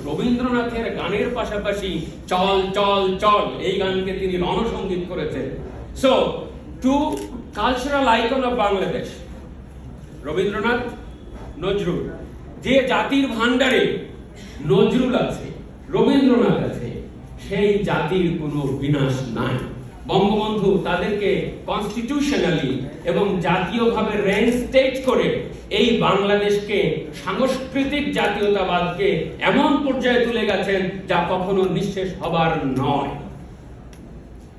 রবীন্দ্রনাথের গানের পাশাপাশি চল চল চল এই গানকে তিনি রণসঙ্গীত করেছেন। So two cultural icon of Bangladesh, Rabindranath, Nazrul. যে জাতির ভান্ডারে নজরুল আছে, রবীন্দ্রনাথ আছে, সেই জাতির কোনো বিনাশ নাই। বঙ্গবন্ধু তাদেরকে কনস্টিটিউশনালি এবং জাতীয়ভাবে রেইনস্টেট করে এই বাংলাদেশকে সাংস্কৃতিক জাতীয়তাবাদকে এমন পর্যায়ে তুলে গেছেন যা কখনো নিঃশেষ হবার নয়।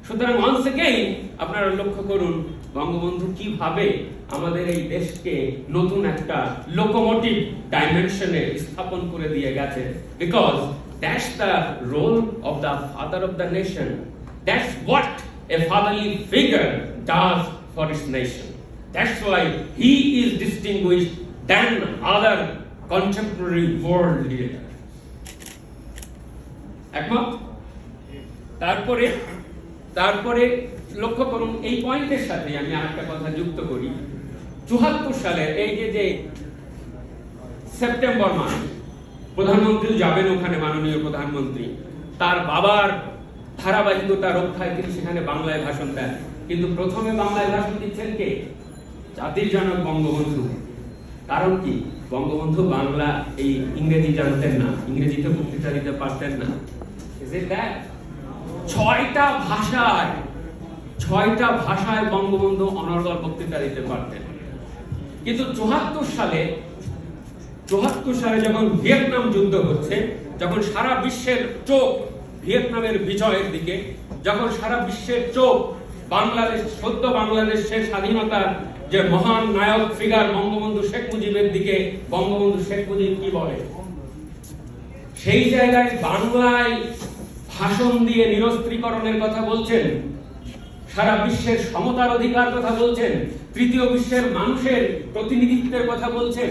সুতরাং ওয়ান্স এগেইন আপনারা লক্ষ্য করুন বঙ্গবন্ধু কিভাবে আমাদের এই দেশকে নতুন একটা লোকোমোটিভ ডাইমেনশনে স্থাপন করে দিয়ে গেছে। Because that's the role of the father of the nation. That's what a fatherly figure does for his nation. That's why he is distinguished than other contemporary world leaders. একমত? তারপরে লক্ষ্য করুন এই পয়েন্টের সাথে আমি আরেকটা কথা যুক্ত করি। ৭৪ সালে এই যে সেপ্টেম্বর মাস প্রধানমন্ত্রী যাবেন ওখানে, মাননীয় প্রধানমন্ত্রী, তার বাবার ধারাবাহিকতা রক্ষায় তিনি সেখানে বাংলায় ভাষণ দেন। কিন্তু প্রথমে বাংলায় ভাষণ দিচ্ছেন কে? জাতির জনক বঙ্গবন্ধু। কারণ কি? বঙ্গবন্ধু বাংলা এই ইংরেজি জানতেন না, ইংরেজিতে বক্তৃতা দিতে পারতেন না। ছয়টা ভাষায় বঙ্গবন্ধু অনর্গল বক্তৃতা দিতে পারতেন। কিন্তু ৭৪ সালে যখন ভিয়েতনাম যুদ্ধ হচ্ছে, যখন সারা বিশ্বের চোখ ভিয়েতনামের বিজয়ের দিকে, যখন সারা বিশ্বের চোখ সদ্য বাংলাদেশের স্বাধীনতার যে মহান নায়ক ফিগার বঙ্গবন্ধু শেখ মুজিবের দিকে, বঙ্গবন্ধু শেখ মুজিব কি বলে? সেই জায়গায় বাংলায় ভাষণ দিয়ে নিরস্ত্রীকরণের কথা বলছেন, সারা বিশ্বের সমতার অধিকার কথা বলছেন, তৃতীয় বিশ্বের মানুষের প্রতিনিধিত্বের কথা বলছেন,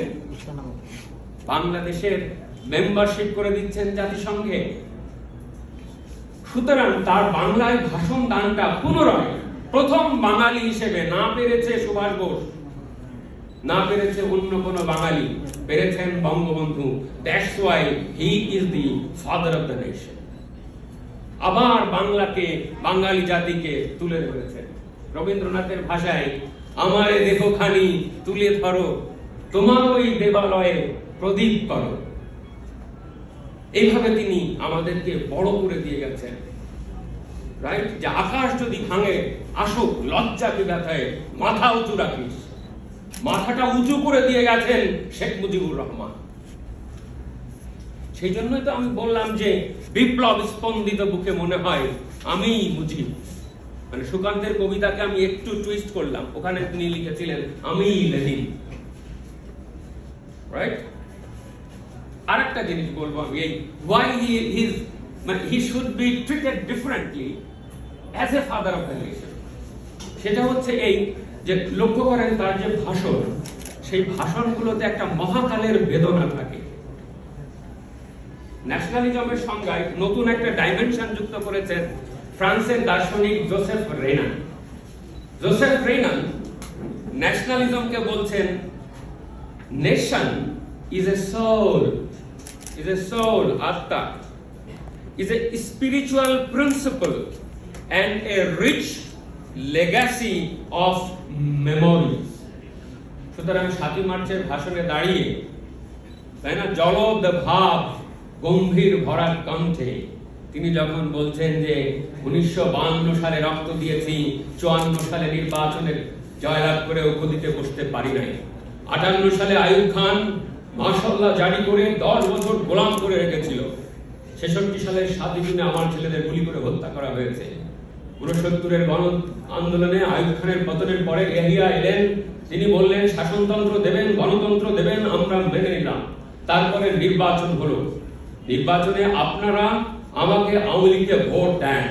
বাংলাদেশের মেম্বারশিপ করে দিচ্ছেন জাতিসংঘে। সুতরাং তার বাংলায় ভাষণ দানটা পুনরায় প্রথম বাঙালি হিসেবে, না পেরেছে সুভাষ বোস, না পেরেছে অন্য কোন বাঙালি, পেরেছেন Bangabandhu. That's why he is the father of the nation. আবার বাংলাকে, বাঙালি জাতিকে তুলে ধরেছেন রবীন্দ্রনাথের ভাষায়, আমারে দেহখানি তুলে ধরো, তোমার ওই দেবালয়ে প্রদীপ করো। এইভাবে তিনি আমাদেরকে বড় করে দিয়ে গেছেন, রাইট? যে আকাশ যদি ভাঙে আসুক, লজ্জাকে ব্যথায় মাথা উঁচু রাখিস। মাথাটা উঁচু করে দিয়ে গেছেন শেখ মুজিবুর রহমান। সেই জন্যই তো আমি বললাম যে বিপ্লব স্পন্দিত বুকে মনে হয় আমি মুজিব। মানে সুকান্তের কবিতাকে আমি একটু টুইস্ট করলাম, ওখানে তিনি লিখেছিলেন আমি লেনিন, রাইট? আরেকটা জিনিস বলবো আমি, এই why he should be treated differently as a father of the nation। সেটা হচ্ছে এই যে লক্ষ্য করেন তার যে ভাষণ, সেই ভাষণগুলোতে একটা মহাকালের বেদনা থাকে। ন্যাশনালিজমের সংজ্ঞায় নতুন একটা ডাইমেনশন যুক্ত করেছেন ফ্রান্সের দার্শনিক জোসেফ রেনান। জোসেফ রেনান ন্যাশনালিজমকে বলছেন nation is a soul, atta, is a spiritual principle and a rich legacy of memories। সুতরাং ৭ই মার্চের ভাষণে দাঁড়িয়ে, তাই না, জলদ ভাব গম্ভীর ভরা কণ্ঠে তিনি যখন বলছেন যে ১৯৫২ সালে রক্ত দিয়েছি, ৫৪ সালে নির্বাচনে জয়লাভ করে গদিতে বসতে পারি নাই, ৫৮ সালে আইয়ুব খান মাশাআল্লাহ জারি করে ১০ বছর গোলাম করে রেখেছিল, ৬৬ সালের ৭ জুনে আমার ছেলেদের গুলি করে হত্যা করা হয়েছে, ৬৯-এর গণ আন্দোলনে আইয়ুব খানের পতনের পরে এহিয়া এলেন, তিনি বললেন শাসনতন্ত্র দেবেন, গণতন্ত্র দেবেন, আমরা মেনে নিলাম। তারপরে নির্বাচন হলো, নির্বাচনে আপনারা আমাকে আওয়ামী লীগকে ভোট দেন,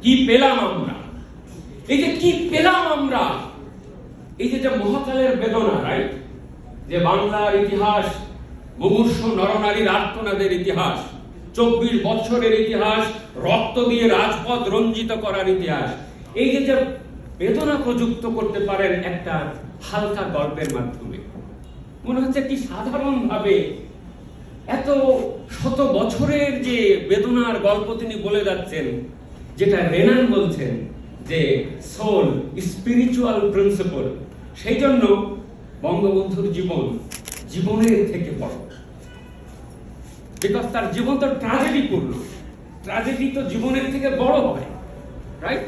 কি পেলাম আমরা? এই যে কি পেলাম আমরা, এই যে মহাকালের বেদনা, রাইট? যে বাংলার ইতিহাস মুমূর্ষ নরনারীর আর্তনাদের ইতিহাস, ২৪ বছরের ইতিহাস, রক্ত দিয়ে রাজপথ রঞ্জিত করার ইতিহাস, এই যে বেদনা প্রযুক্ত করতে পারেন একটা হালকা গল্পের মাধ্যমে, মনে হচ্ছে কি সাধারণভাবে এত শত বছরের যে বেদনার গল্প তিনি বলে যাচ্ছেন, যেটা রেনান বলছেন যে সোল স্পিরিচুয়াল প্রিন্সিপল, সেই জন্য বঙ্গবন্ধুর জীবনের থেকে বড়, বিকজ তার জীবন তো ট্র্যাজেডি পূর্ণ। ট্র্যাজেডি তো জীবনের থেকে বড় হয়, রাইট?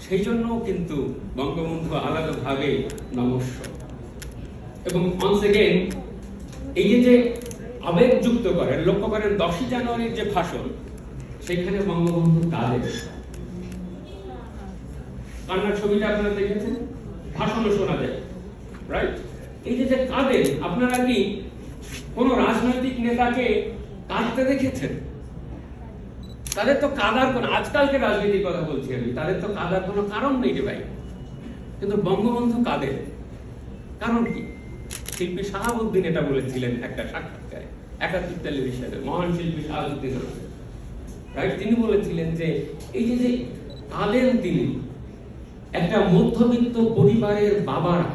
সেই জন্য কিন্তু বঙ্গবন্ধু আলাদাভাবে নমস্য। এবং once again এই যে আবেগযুক্ত করেন, লক্ষ্য করেন 10ই জানুয়ারির যে ভাষণ, সেখানে বঙ্গবন্ধু কাঁদেন। কান্নার ছবিটা আপনারা দেখেছেন, ভাষণও শোনা যায়, রাইট? এই যে কাঁদেন, আপনারা কি কোন রাজনৈতিক নেতাকে কাঁদতে দেখেছেন? তাদের তো কাঁদার কোন, আজকালকে রাজনীতির কথা বলছি আমি, তাদের তো কাঁদার কোনো কারণ নেই রে ভাই। কিন্তু বঙ্গবন্ধু কাঁদেন, কারণ কি? শিল্পী শাহাবুদ্দিন এটা বলেছিলেন একটা সাক্ষাৎকারে, একাত্তর টেলিভিশনে, মহান শিল্পী শাহাবুদ্দিন, রাইট? তিনি বলেছিলেন যে এই যে কাঁদেন তিনি, একটা মধ্যবিত্ত পরিবারের বাবারা,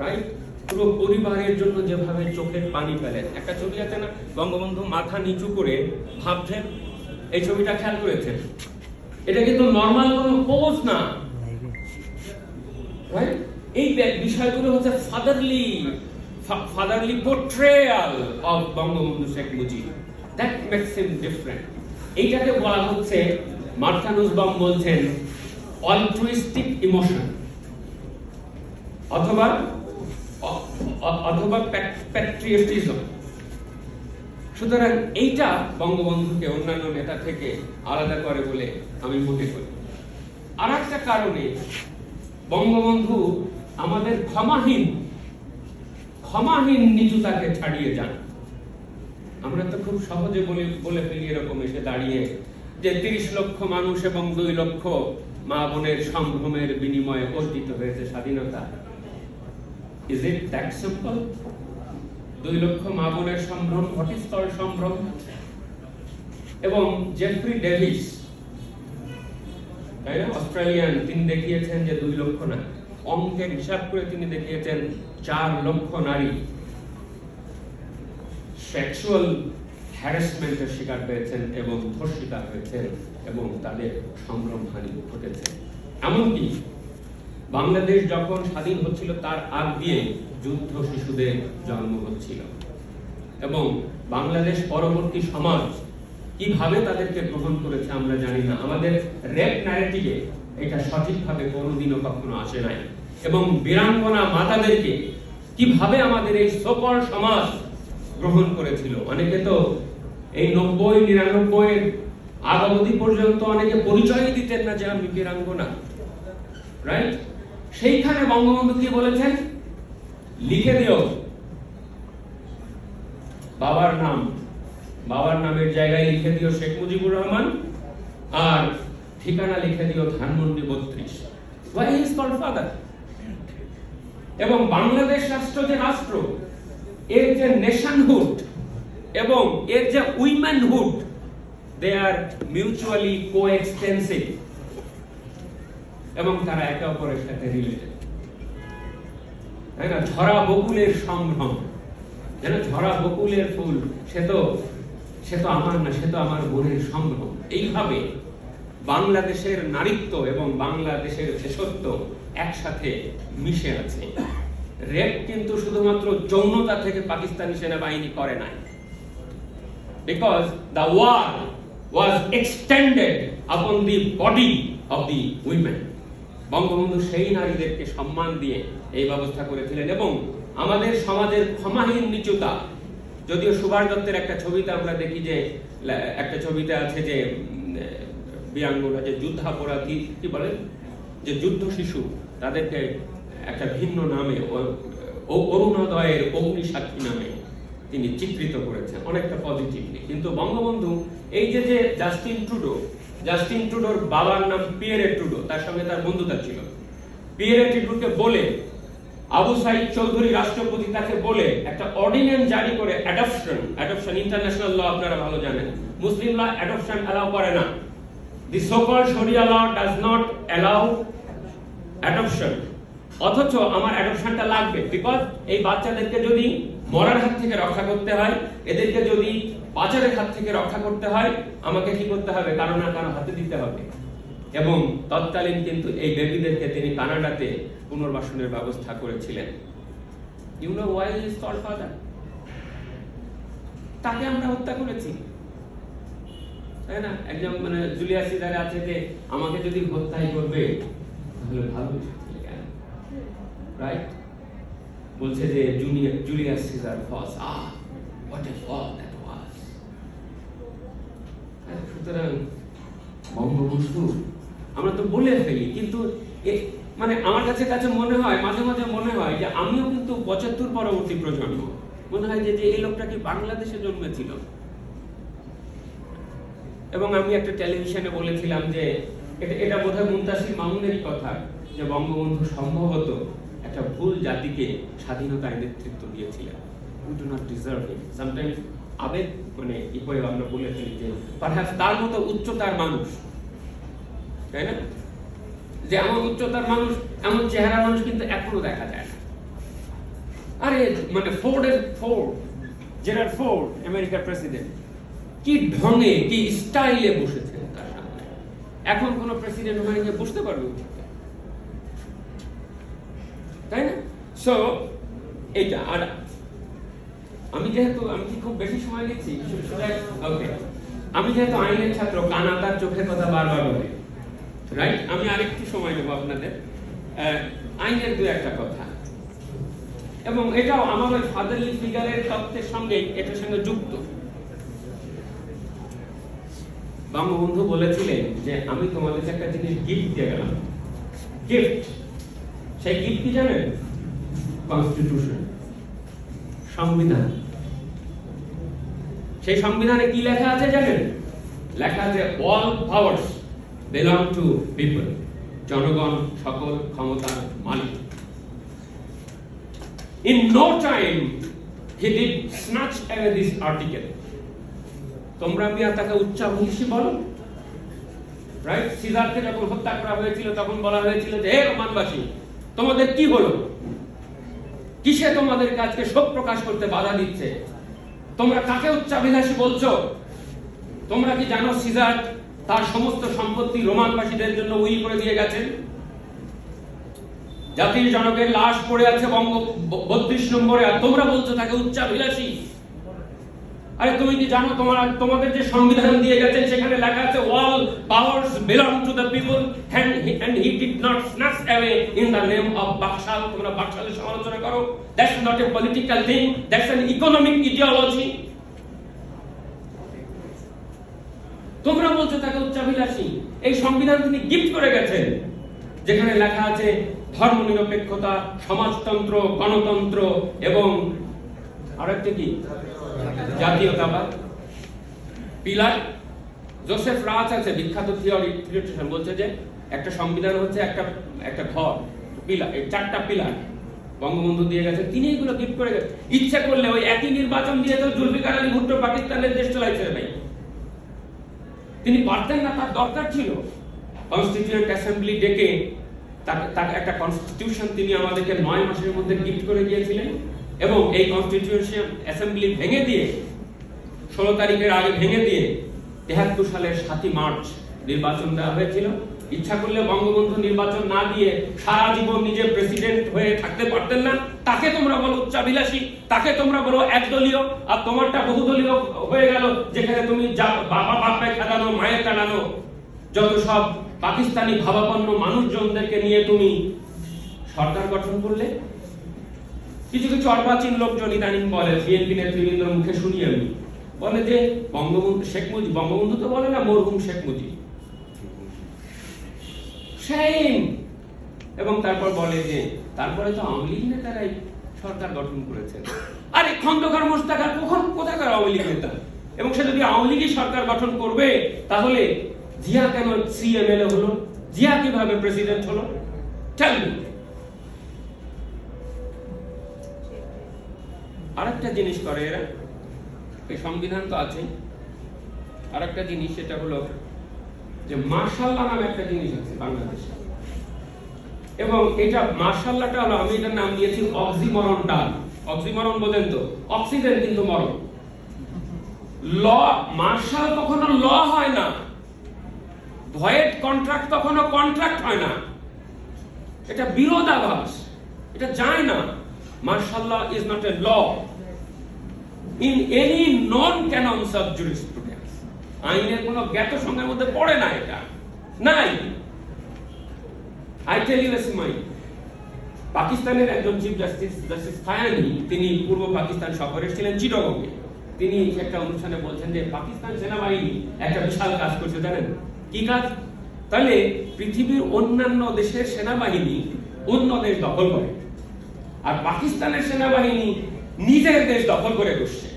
রাইট, পুরো পরিবারের জন্য যেভাবে চোখের পানি ফেলেন। একটা ছবি আছে না, বঙ্গবন্ধু মাথা নিচু করে ভাবছেন, এই ছবিটা খেয়াল করেছেন? এটা কিন্তু নরমাল কোনো পোজ না, রাইট? এই বিষয়গুলো হচ্ছে fatherly portrayal of Bangabandhu Sheikh Mujib, that makes him different. এইটাকে বলা হচ্ছে, মার্থা নুসবাম বলছেন, অল্ট্রুইস্টিক ইমোশন অথবা প্যাট্রিয়টিজম। সুতরাং এইটা বঙ্গবন্ধুকে অন্যান্য নেতা থেকে আলাদা করে বলে আমি মনে করি। আর একটা কারণে বঙ্গবন্ধু আমাদের ক্ষমাহীন নিজুতাকে ছাড়িয়ে যান। আমরা তো খুব সহজে বলে ফেলি এরকম এসে দাঁড়িয়ে যে 30 লক্ষ মানুষ এবং 2 লক্ষ মা বোনের সম্ভ্রমের বিনিময়ে অর্জিত হয়েছে স্বাধীনতা। Is it that simple? 2 লক্ষ মা বোনের সম্ভ্রম, ঘটিস্তর সম্ভ্রম। এবং জেফ্রি ডেভিস, তাই না, অস্ট্রেলিয়ান, তিনি দেখিয়েছেন যে 2 লক্ষ না, অঙ্কের হিসাব করে তিনি দেখিয়েছেন 4 লক্ষ নারী সেক্সুয়াল হ্যারাসমেন্টের শিকার হয়েছেন এবং ধর্ষিতা হয়েছেন এবং তাদের সম্ভ্রমহানি ঘটেছে। এমনকি বাংলাদেশ যখন স্বাধীন হচ্ছিল তার আগ দিয়ে যুদ্ধ শিশুদের জন্ম হচ্ছিল, এবং বাংলাদেশ পরবর্তী সমাজ কিভাবে তাদেরকে গ্রহণ করেছে আমরা জানি না। আমাদের রেপ ন্যারেটিভে এটা সঠিকভাবে কোনোদিনও কখনো আসে নাই। এবং বীরাঙ্গনা মাতাদেরকে কিভাবে আমাদের এই সকল সমাজ গ্রহণ করেছিল। অনেকে তো এই 90-99 আগ অবধি পর্যন্ত অনেকে পরিচয় দিতেন না যে আমি বীরাঙ্গনা, রাইট? সেইখানে বঙ্গবন্ধু কি বলেছেন? লিখে দিও বাবার নামের জায়গায় লিখে দিও শেখ মুজিবুর রহমান, আর ঠিকানা লিখে দিও Dhanmondi 32। Why he is called father? এবং বাংলাদেশ রাষ্ট্র যে রাষ্ট্র, এর যে নেশনহুড এবং এর যে উইমেনহুড, দে আর মিউচুয়ালি কোএক্সটেন্সিভ, এবং তারা একে অপরের সাথে রিলেটেড, তাই না? ঝরা বকুলের সম্ভ্রম, যেন ঝরা বকুলের ফুল, সে তো আমার না, সে তো আমার বোনের সম্ভ্রম। এইভাবে বাংলাদেশের নারীত্ব এবং বাংলাদেশের দেশত্ব একসাথে মিশে আছে। রেপ কিন্তু শুধুমাত্র যৌনতা থেকে পাকিস্তানি সেনাবাহিনী করে নাই, because the war was extended upon the body of the women. Bangabandhu সেই নারীদেরকে সম্মান দিয়ে এই ব্যবস্থা করেছিলেন। এবং আমাদের সমাজের ক্ষমাহীন নিচুতা, যদিও সুভাষ দত্তের একটা ছবিতে আমরা দেখি যে, একটা ছবিতে আছে যে বীরাঙ্গনা, যে যুদ্ধাপরাধী, কি বলেন, যে যুদ্ধ শিশু, তাদেরকে একটা ভিন্ন নামে, অরুণোদয়ের অগ্নিসাক্ষী নামে তিনি চিত্রিত করেছেন, অনেকটা পজিটিভলি। কিন্তু বঙ্গবন্ধু এই যে জাস্টিন ট্রুডোর বাবার নাম পিয়েরে ট্রুডো, তার সঙ্গে তার বন্ধুতা ছিল। পিয়েরে ট্রুডোকে বলে, আবু সাইদ চৌধুরী রাষ্ট্রপতি তাকে বলে একটা অর্ডিন্যান্স জারি করে, অ্যাডপশন ইন্টারন্যাশনাল ল আপনারা ভালো জানেন, মুসলিম ল অ্যাডপশন অ্যালাউ করে না। দি সো-কল্ড শরিয়া ল ডাজ নট অ্যালাউ অ্যাডপশন। অথচ আমার অ্যাডপশনটা লাগবে, বিকজ এই বাচ্চাদেরকে যদি মরার হাত থেকে রক্ষা করতে হয়, এদেরকে যদি পাচারের হাত থেকে রক্ষা করতে হয়, আমাকে কি করতে হবে? কারো না কারো হাতে দিতে হবে। এবং তৎকালীন কিন্তু এই বেবিদেরকে তিনি কানাডাতে পুনর্বাসনের ব্যবস্থা করেছিলেন। You know why is called father? তাকে আমরা হত্যা করেছি, তাই না? একজন মানে জুলিয়াস সিজার আছে যে আমাকে যদি হত্যাই করবে তাহলে ভালো, রাইট? বলছে যে Julius Caesar falls, what a fall that was. সুতরাং বঙ্গবন্ধু আমরা তো বলে ফেলি, কিন্তু মানে আমার কাছে মনে হয়, মাঝে মাঝে মনে হয় যে আমিও কিন্তু ৭৫ পরবর্তী প্রজন্ম। মনে হয় যে এই লোকটা কি বাংলাদেশে জন্মেছিল? এবং আমি একটা টেলিভিশনে বলেছিলাম যে এটা বোধহয় মুনতাসির মামুনেরই কথা, যে বঙ্গবন্ধু সম্ভবত একটা ভুল জাতিকে স্বাধীনতায় নেতৃত্ব দিয়েছিলেন। We do not deserve it. Sometimes আবেগ মানে ইপয়ে আমরা বলে ফেলি যে পারহ্যাপস তার মতো উচ্চতার মানুষ, তাই না? যে এমন উচ্চতার মানুষ, এমন চেহারা মানুষ কিন্তু এখনো দেখা যায় না। আরে মানে জেরার্ড ফোর্ড আমেরিকার প্রেসিডেন্ট, কি ঢঙে কি স্টাইলে বসেছেন তার সামনে। এখন কোন প্রেসিডেন্ট ওখানে গিয়ে বসতে পারবে? তাই না? সো এটা। আর আমি কি খুব বেশি সময় নিচ্ছি? ওকে, আমি যেহেতু আইনের ছাত্র, কানাডার চোখের কথা বারবার বলি, রাইট? আমি আরেকটু সময় নেব আপনাদের। আইনের দু একটা কথা, এবং এটাও আমার ওই ফাদারলি ফিগারের তত্ত্বের সঙ্গে এটার সঙ্গে যুক্ত। বঙ্গবন্ধু বলেছিলেন যে আমি তোমাদেরকে একটা জিনিস গিফট দিয়ে গেলাম। গিফট, সেই গিফট কি জানেন? কনস্টিটিউশন, সংবিধান। সেই সংবিধানে কি লেখা আছে জানেন? লেখা আছে all powers belong to people, জনগণ সকল ক্ষমতার মালিক। In no time he did snatch away this article. তোমরা তাকে উচ্চাভিলাষী বলো, রাইট? সিজারকে যখন হত্যা করা হয়েছিল তখন বলা হয়েছিল যে হে রোমানবাসী, তোমাদের কি হলো? কিসে তোমাদের কাজকে শোক প্রকাশ করতে বাধা দিচ্ছে? তোমরা কাকে উচ্চাভিলাষী বলছো? তোমরা কি জানো সিজার তার সমস্ত সম্পত্তি রোমানবাসীদের জন্য উইল করে দিয়ে গেছেন? জাতির জনকের লাশ পড়ে আছে বঙ্গ ৩২ নম্বরে, আর তোমরা বলছো তাকে উচ্চাভিলাষী। আরে তুমি কি জানো তোমাদের যে সংবিধান দিয়ে গেছেন সেখানে লেখা আছে all powers belong to the people and he did not snatch away in the name of Baksal. তোমরা বাকশালের সমালোচনা করো, that's not a political thing, that's an economic ideology। তোমরা বলছো তাকে উচ্চাভিলাষী। এই সংবিধান তিনি গিফট করে গেছেন, যেখানে লেখা আছে ধর্মনিরপেক্ষতা, সমাজতন্ত্র, গণতন্ত্র এবং আরেকটা কি জাতীয়তাবাদ। পিলার জোসেফ রাজ আছে বিখ্যাত থিওরিটিশিয়ান, বলছে যে একটা সংবিধান হচ্ছে একটা ঘর, পিলার, এই 4টা পিলার বঙ্গবন্ধু দিয়ে গেছেন। তিনি এগুলো গিফট করে গেছেন। ইচ্ছে করলে ওই একই নির্বাচন দিয়ে তো জুলফিকার আলী ভুট্টো পাকিস্তানের দেশ চালাইছে ভাই। তিনি পারতেন না, তার দরকার ছিল কনস্টিটিউয়েন্ট অ্যাসেম্বলি ডেকে তাকে একটা কনস্টিটিউশন তিনি আমাদেরকে 9 মাসের মধ্যে গিফট করে দিয়েছিলেন। এবং এই কনস্টিটিউশন অ্যাসেম্বলি ভেঙে দিয়ে 16 তারিখের আগে ভেঙে দিয়ে 73 সালের 7 মার্চ নির্বাচন দেওয়া হয়েছিল। ইচ্ছা করলে বঙ্গবন্ধু নির্বাচন না দিয়ে সারা জীবন নিজে প্রেসিডেন্ট হয়ে থাকতে পারতেন না। তাকে তোমরা বলো উচ্চাভিলাষী, তাকে তোমরা বলো একদলীয়, আর তোমারটা বহুদলীয় হয়ে গেল, যেখানে তুমি বাবা বাপে খেলানো, মায়ের খেলানো, যত সব পাকিস্তানি ভাবাপন্ন মানুষজনদেরকে নিয়ে তুমি সরকার গঠন করলে। কিছু কিছু অর্বাচীন লোকজন ইদানিং বলে, বিএনপি নেতৃবৃন্দের মুখে শুনি আমি, বলে যে বঙ্গবন্ধু শেখ মুজিব, বঙ্গবন্ধু তো বলে না, মরহুম শেখ মুজিব, সেই। এবং তারপর বলে যে তারপরে তো আওয়ামী লীগ নেতারাই সরকার গঠন করেছেন। আরে খন্দকার মোশতাকার কোথাকার আওয়ামী লীগ নেতা? এবং সে যদি আওয়ামী লীগই সরকার গঠন করবে, তাহলে জিয়া কেন সিএমএলএ হলো? জিয়া কিভাবে প্রেসিডেন্ট হলো? Tell me. আরেকটা জিনিস করে এরা, এই সংবিধান তো আছে, আরেকটা জিনিস সেটা হলো যে মার্শাল্লাহ নামে একটা জিনিস আছে বাংলাদেশে। এবং এটা মার্শাল্লাহটা হলো, আমি এটার নাম দিয়েছি অক্সিমরন টার্ম। অক্সিমরন বোঝেন তো, অক্সিজেন কিন্তু মরণ। ল মার্শাল কখনো ল হয় না, ভয়েড কন্ট্রাক্ট কখনো কন্ট্রাক্ট হয় না, এটা বিরোধাভাস, এটা যায় না। Martial law is not a law in any non canons of jurisprudence. আইনের কোনো জ্ঞাত সংজ্ঞার মধ্যে পড়ে না, এটা নাই। আই টেল ইউ এসমাই, পাকিস্তানের একজন চিফ জাস্টিস, জাস্টিস ফায়ানি, তিনি পূর্ব পাকিস্তান সফরে ছিলেন চিটাগংয়ে। তিনি একটা অনুষ্ঠানে বলছেন যে পাকিস্তান সেনাবাহিনী একটা বিশাল কাজ করছে, জানেন কি কাজ? তাহলে পৃথিবীর অন্যান্য দেশের সেনাবাহিনী অন্য দেশ দখল করে, আর পাকিস্তানের সেনাবাহিনী নিজের দেশ দখল করে বসছে।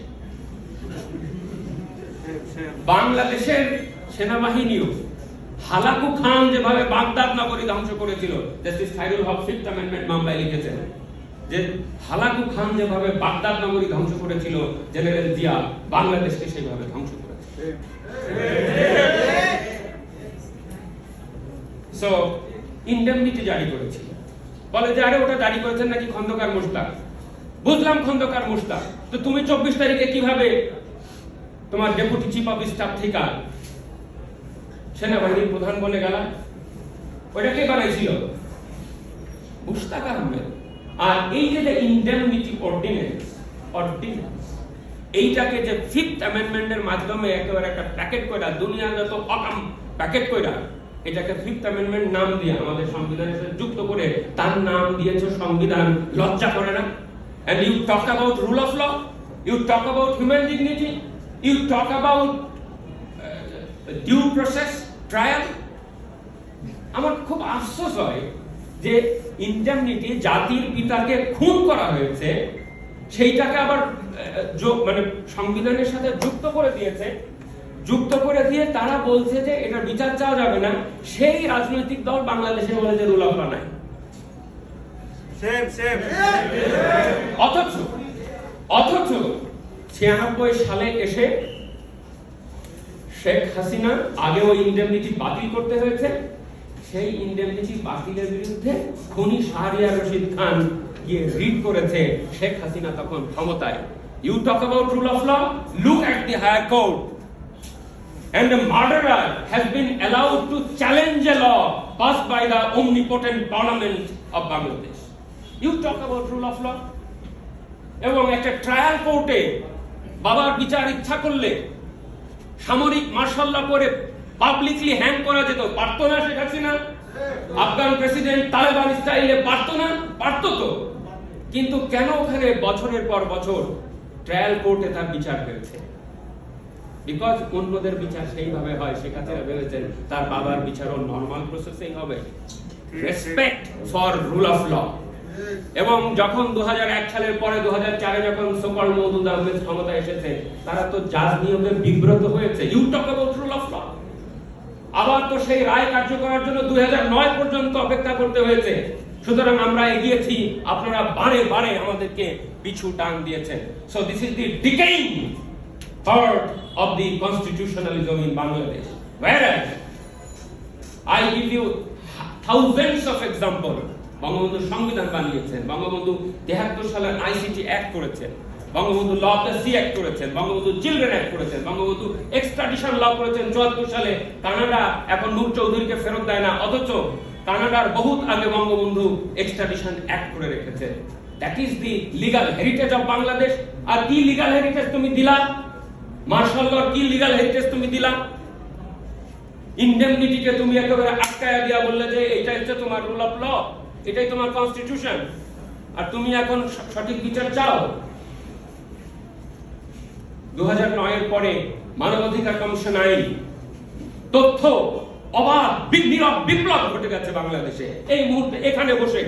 বাংলাদেশের সেনাবাহিনীও হালাকু খান যেভাবে বাগদাদ নগরী ধ্বংস করেছিল, জাস্টিস খায়রুল হক ফিফথ অ্যামেন্ডমেন্ট মামলায় লিখেছেন যে হালাকু খান যেভাবে বাগদাদ নগরী ধ্বংস করেছিল, জেনারেল জিয়া বাংলাদেশকে সেইভাবে ধ্বংস করেছে। সো ইন্ডেমনিটি জারি করেছিল, বলে যে আরে ওটা জারি করেছেন নাকি খন্দকার মুশতাক। বুঝলাম খন্দকার মুশতাক, তো তুমি 24 তারিখে কিভাবে তোমার ডেপুটি চিফ অফ স্টাফ থেকে সেনাবাহিনীর প্রধান বলে গেল? ওটা কে বানাইছিল? মুশতাক আহমেদ। আর এই যে ইন্ডেমনিটি অর্ডিন্যান্স, এইটাকে যে ফিফথ অ্যামেন্ডমেন্টের মাধ্যমে একেবারে একটা প্যাকেট কইরা, দুনিয়ার যত অকাম প্যাকেট কইরা, এটাকে ফিফথ অ্যামেন্ডমেন্ট নাম দিয়ে আমাদের সংবিধানের সাথে যুক্ত করে তার নাম দিয়েছে সংবিধান। লজ্জা করে না? And you talk about rule of law, you talk about human dignity, you talk about due process, trial. আমার খুব আফসোস হয় যে ইন্ডেমনিটি, জাতির পিতাকে খুন করা হয়েছে, সেইটাকে আবার মানে সংবিধানের সাথে যুক্ত করে দিয়েছে। যুক্ত করে দিয়ে তারা বলছে যে এটা বিচার চাওয়া যাবে না। সেই রাজনৈতিক দল বাংলাদেশে বলে যে রুল অফ ল নাই। অথচ 96 সালে এসে শেখ হাসিনা, আগেও ইন্ডেমনিটি বাতিল করতে হয়েছে, সেই ইন্ডেমনিটি বাতিলের বিরুদ্ধে খুনি শাহরিয়ার রশিদ খান গিয়ে রিট করেছে। শেখ হাসিনা তখন ক্ষমতায়। You talk about rule of law, look at the higher court, and the murderer has been allowed to challenge a law passed by the omnipotent parliament of Bangladesh. You talk about rule of law? এবং একটা trial কোর্টে বাবার বিচার ইচ্ছা করলে সামরিক martial ল করে publicly hang করা যেত, পারতো না শেখ হাসিনা? আফগান প্রেসিডেন্ট তালেবান স্টাইলে পারতো না? পারতো তো। কিন্তু কেন ওখানে বছরের পর বছর ট্রায়াল কোর্টে তার বিচার হয়েছে? বিকজ অন্যদের বিচার সেইভাবে হয়। শেখ হাসিনা ভেবেছেন তার বাবার বিচারও নরমাল প্রসেসেই হবে। Respect for rule of law. এবং যখন 2001 সালের পরে 2004-এ যখন সোকল মওদুদ আহমেদ ক্ষমতায় এসেছে, তারা তো জাজ নিয়োগে বিব্রত হয়েছে। You talk about rule of law. আবার তো সেই রায় কার্যকরের জন্য 2009 পর্যন্ত অপেক্ষা করতে হয়েছে। সুতরাং আমরা এগিয়েছি, আপনারা বারে বারে আমাদেরকে পিছু টান দিয়েছেন। So this is the decaying part of the constitutionalism in Bangladesh. Whereas I give you thousands of examples. Bangabandhu সংবিধান বানিয়েছেন, বঙ্গবন্ধু 73 সালে আইসিটি অ্যাক্ট করেছেন, Bangabandhu law of the sea act করেছেন, বঙ্গবন্ধু চিলড্রেন অ্যাক্ট করেছেন, বঙ্গবন্ধু এক্সট্রাডিশন ল করেছেন 74 সালে। কানাডা এখন নূর চৌধুরীকে ফেরত দেয় না, অথচ কানাডার বহুত আগে বঙ্গবন্ধু এক্সট্রাডিশন অ্যাক্ট করে রেখেছে। That is the legal heritage of Bangladesh. আর কি লিগ্যাল হেরিটেজ তুমি দিলা? মার্শাল লর কি লিগ্যাল হেরিটেজ তুমি দিলা? ইন্ডেমনিটিকে তুমি একেবারে আটকায়া দিয়া বললে যে এটা হচ্ছে তোমার রুল অফ ল, এটাই তোমার কনস্টিটিউশন, আর তুমি এখন সঠিক বিচার চাও। 2009 এর পরে মানবাধিকার কমিশন আইন, তথ্য অবাধ বিপ্লব ঘটে গেছে বাংলাদেশে। এই মুহূর্তে এখানে বসে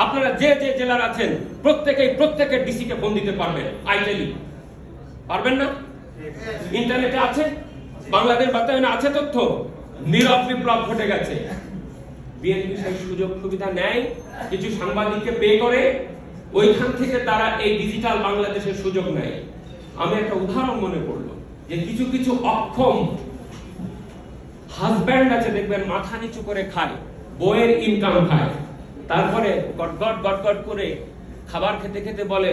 আপনারা যে যে জেলার আছেন প্রত্যেকের ডিসিকে ফোন দিতে পারবেন। আই টেল ইউ, পারবেন না? ইন্টারনেটে আছে, বাংলাদেশ বাতায়নে আছে তথ্য। নীরব বিপ্লব ঘটে গেছে। বিএনপি সেই সুযোগ সুবিধা নেয়, কিছু সাংবাদিককে পে করে, ওইখান থেকে তারা এই ডিজিটাল বাংলাদেশের সুযোগ নেয়। আমি একটা উদাহরণ মনে পড়লো যে কিছু কিছু অক্ষম হাজব্যান্ড আছে, দেখবেন মাথা নিচু করে খায়, বইয়ের ইনকাম খায়, তারপরে গটগট করে খাবার খেতে খেতে বলে,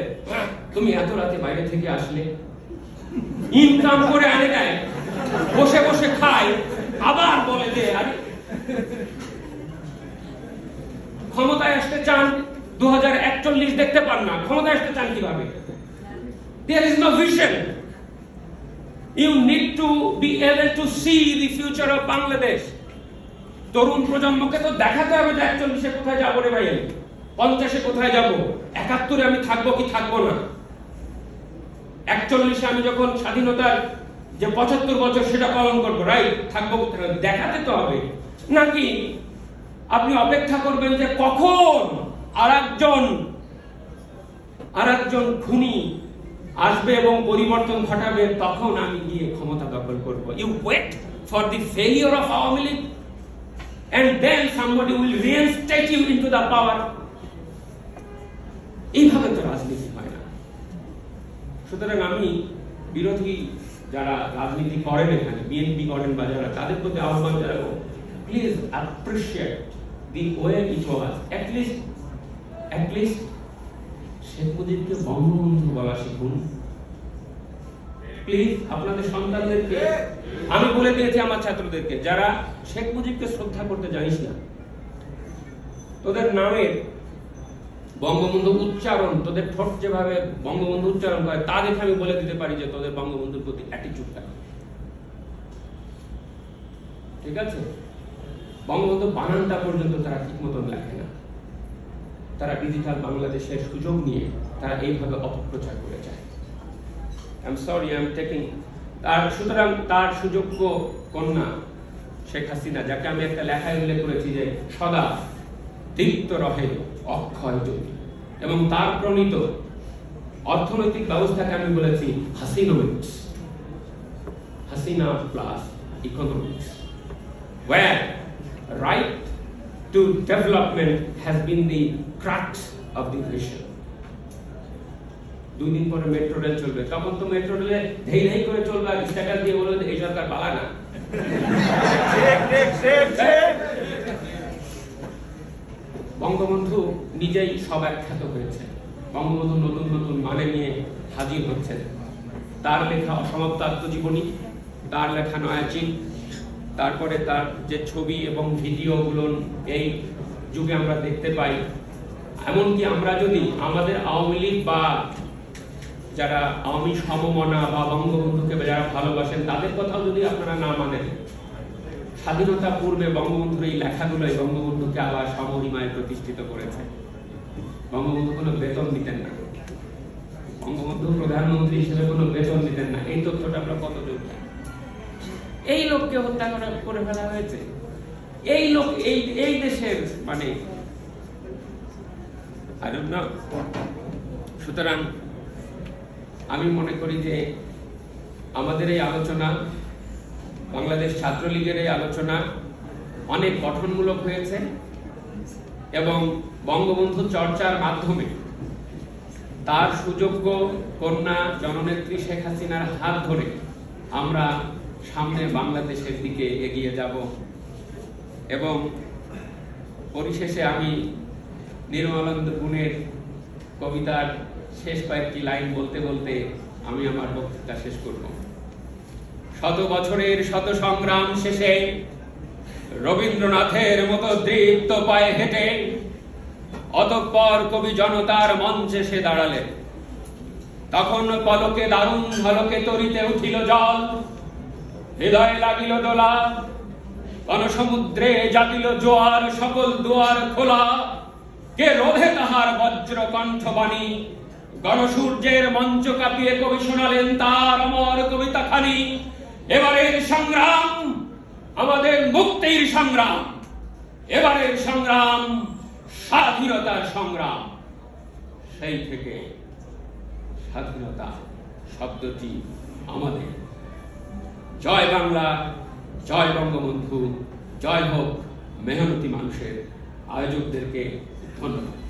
তুমি এত রাতে বাইরে থেকে আসলে, ইনকাম করে আনে দেয়, বসে বসে খায়, আবার বলে যে আরে ক্ষমতায় আসতে চান, 2041 দেখতে পান না, ক্ষমতায় আসতে চান কিভাবে? There is no vision. You need to be able to see the future of Bangladesh. তরুণ প্রজন্মকে তো দেখাতে হবে যে 41-এ কোথায় যাবো রে ভাই, 50-এ কোথায় যাব, 71-এ আমি থাকবো কি থাকবো না, 41-এ আমি যখন স্বাধীনতার যে 75 বছর সেটা পালন করবো, রাইট, থাকবো দেখাতে তো হবে। নাকি আপনি অপেক্ষা করবেন যে কখন আরেকজন খুনি আসবে এবং পরিবর্তন ঘটাবে, তখন আমি গিয়ে ক্ষমতা দখল করব। You wait for the failure of Awami League and then somebody will reinstate you into the power. এইভাবে তো রাজনীতি হয় না। সুতরাং আমি বিরোধী যারা রাজনীতি করেন, এখানে বিএনপি করেন বা যারা, তাদের প্রতি আহ্বান জানাবো, please appreciate the way it was. at least Sheikh মুজিবকে বঙ্গবন্ধু বলা শিখুন প্লিজ। আপনাদের সন্তানদেরকে আমি বলে দিয়েছি, আমার ছাত্রদেরকে, যারা শেখ মুজিবকে শ্রদ্ধা করতে জানিস না, তোদের নামের বঙ্গবন্ধু উচ্চারণ, তোদের ঠোঁট যেভাবে বঙ্গবন্ধু উচ্চারণ করে তা দেখে আমি বলে দিতে পারি যে তোদের বঙ্গবন্ধুর প্রতি অ্যাটিটিউডটা, ঠিক আছে? বঙ্গবন্ধু বানানটা পর্যন্ত তারা ঠিক মতন লেখে না। তারা ডিজিটাল বাংলাদেশের সুযোগ নিয়ে তারা এইভাবে অপপ্রচার করে যায়। I'm sorry, I'm taking সুতরাং তার সুযোগ্য কন্যা শেখ হাসিনা, যাকে আমি একটা লেখায় উল্লেখ করেছি যে সদা দীপ্ত রহে অক্ষয় জ্যোতি, এবং তার প্রণীত অর্থনৈতিক ব্যবস্থাকে আমি বলেছি Hasinomics, Hasina plus economics, where right to development has been the crux of the vision. 2 দিন পরে মেট্রো রেল চলবে, তখন তো মেট্রো রেলে ধেই ধেই করে চলবে আর স্ট্যাটাস দিয়ে বলবে এই সরকার পালা না। বঙ্গবন্ধু নিজেই সব একখ্যাত হয়েছে, বঙ্গবন্ধু নতুন নতুন মানে নিয়ে হাজির হচ্ছেন। তার লেখা অসমাপ্ত আত্মজীবনী, তার লেখা নয়াচিন, তারপরে তার যে ছবি এবং ভিডিওগুলো এই যুগে আমরা দেখতে পাই। এমনকি আমরা যদি আমাদের আওয়ামী লীগ বা যারা আওয়ামী সমমনা বা বঙ্গবন্ধুকে যারা ভালোবাসেন তাদের কথাও যদি আপনারা না মানেন, স্বাধীনতা পূর্বে বঙ্গবন্ধুর এই লেখাগুলোই বঙ্গবন্ধুকে আবার সমহিমায় প্রতিষ্ঠিত করেছে। বঙ্গবন্ধু কোনো বেতন দিতেন না, বঙ্গবন্ধু প্রধানমন্ত্রী হিসেবে কোনো বেতন দিতেন না। এই তথ্যটা আমরা কত যোগ্য? এই লোককে হত্যা করে ফেলা হয়েছে। এই লোক এই দেশের মানে I don't know. সুতরাং আমি মনে করি যে আমাদের এই আলোচনা, বাংলাদেশ ছাত্রলীগের এই আলোচনা অনেক গঠনমূলক হয়েছে এবং বঙ্গবন্ধু চর্চার মাধ্যমে তার সুযোগ্য কন্যা জননেত্রী শেখ হাসিনার হাত ধরে আমরা সামনে বাংলাদেশের দিকে এগিয়ে যাব। এবং পরিশেষে আমি নির্মলানন্দ গুণের কবিতার শেষ কয়েকটি লাইন বলতে বলতে আমি আমার বক্তৃতা শেষ করব। 100 বছরের শত সংগ্রাম শেষে রবীন্দ্রনাথের মতো দৃপ্ত পায়ে হেঁটে অতঃপর কবি জনতার মঞ্চে সে দাঁড়ালেন। তখন পলকে দারুণ ঝলকে তরিতে উঠিল জল, হৃদয়ে লাগিল দোলা, গণসমুদ্রে জাতিল জোয়ার, সকল দুয়ার খোলা, কে রোধে তাহার বজ্র কণ্ঠবাণী। গণসূর্যের মঞ্চ কাঁপিয়ে কবি শোনালেন তার অমর কবিতা খানি। এবারের সংগ্রাম আমাদের মুক্তির সংগ্রাম, এবারের সংগ্রাম স্বাধীনতার সংগ্রাম। সেই থেকে স্বাধীনতা শব্দটি আমাদের। জয় বাংলা, জয় বঙ্গবন্ধু, জয় হোক মেহনতি মানুষের। আয়োজকদেরকে ধন্যবাদ।